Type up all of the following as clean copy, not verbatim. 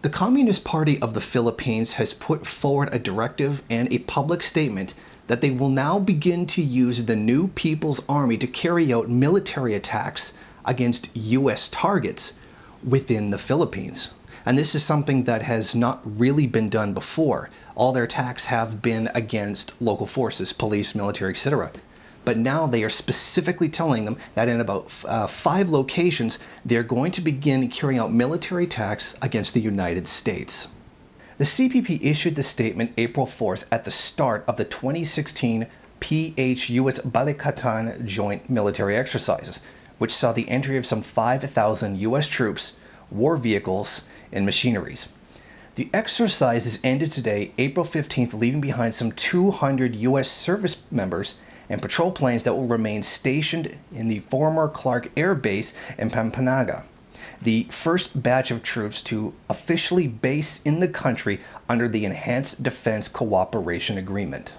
The Communist Party of the Philippines has put forward a directive and a public statement that they will now begin to use the new People's Army to carry out military attacks against U.S. targets within the Philippines. And this is something that has not really been done before. All their attacks have been against local forces, police, military, etc. But now they are specifically telling them that in about 5 locations, they're going to begin carrying out military attacks against the United States. The CPP issued the statement April 4th at the start of the 2016 PH-US Balikatan joint military exercises, which saw the entry of some 5,000 US troops, war vehicles, and machineries. The exercises ended today, April 15th, leaving behind some 200 US service members and patrol planes that will remain stationed in the former Clark Air Base in Pampanga, the first batch of troops to officially base in the country under the Enhanced Defense Cooperation Agreement.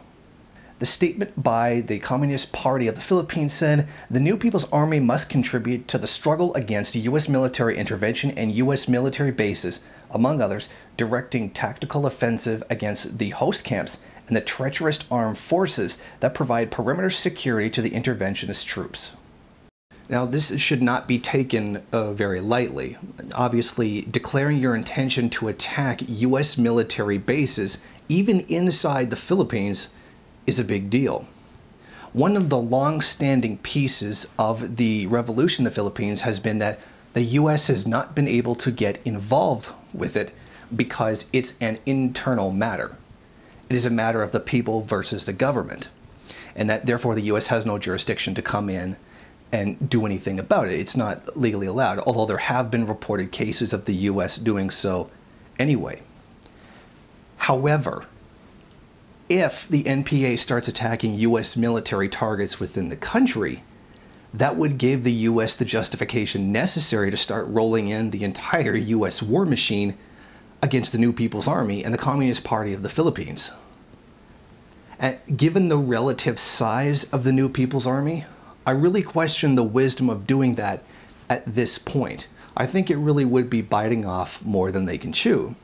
The statement by the Communist Party of the Philippines said, "The new People's Army must contribute to the struggle against U.S. military intervention and U.S. military bases, among others, directing tactical offensive against the host camps and the treacherous armed forces that provide perimeter security to the interventionist troops." Now, this should not be taken very lightly. Obviously, declaring your intention to attack U.S. military bases, even inside the Philippines, is a big deal. One of the long-standing pieces of the revolution in the Philippines has been that the U.S. has not been able to get involved with it because it's an internal matter. It is a matter of the people versus the government, and that therefore the U.S. has no jurisdiction to come in and do anything about it. It's not legally allowed, although there have been reported cases of the U.S. doing so anyway. However, if the NPA starts attacking U.S. military targets within the country, that would give the U.S. the justification necessary to start rolling in the entire U.S. war machine against the new People's Army and the Communist Party of the Philippines. And given the relative size of the new People's Army, I really question the wisdom of doing that at this point. I think it really would be biting off more than they can chew.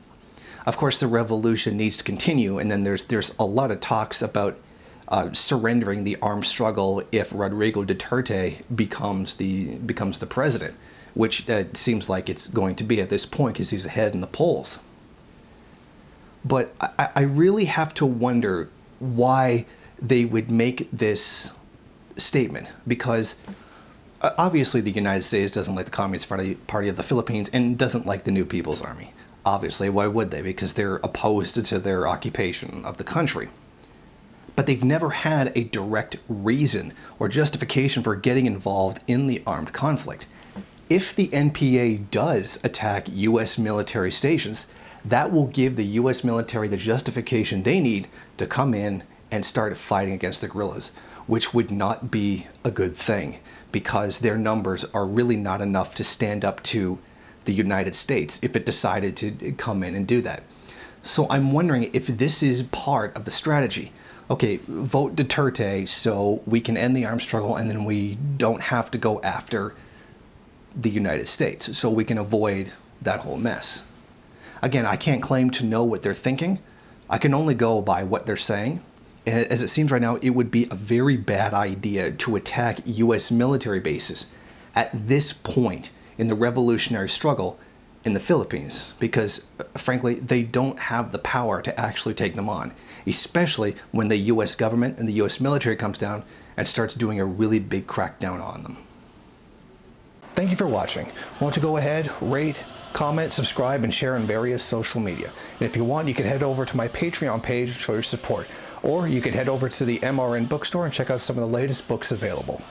Of course, the revolution needs to continue, and then there's a lot of talks about surrendering the armed struggle if Rodrigo Duterte becomes the president, which seems like it's going to be at this point because he's ahead in the polls. But I really have to wonder why they would make this statement, because obviously the United States doesn't like the Communist Party of the Philippines and doesn't like the new People's Army. Obviously, why would they? Because they're opposed to their occupation of the country. But they've never had a direct reason or justification for getting involved in the armed conflict. If the NPA does attack U.S. military stations, that will give the U.S. military the justification they need to come in and start fighting against the guerrillas, which would not be a good thing because their numbers are really not enough to stand up to the United States if it decided to come in and do that. So I'm wondering if this is part of the strategy. Okay, vote Duterte so we can end the armed struggle and then we don't have to go after the United States, so we can avoid that whole mess. Again, I can't claim to know what they're thinking. I can only go by what they're saying. And as it seems right now, it would be a very bad idea to attack U.S. military bases at this point in the revolutionary struggle in the Philippines, because frankly, they don't have the power to actually take them on, especially when the U.S. government and the U.S. military comes down and starts doing a really big crackdown on them. Thank you for watching. Won't you go ahead, rate, comment, subscribe, and share on various social media. And if you want, you can head over to my Patreon page and show your support. Or you could head over to the MRN bookstore and check out some of the latest books available.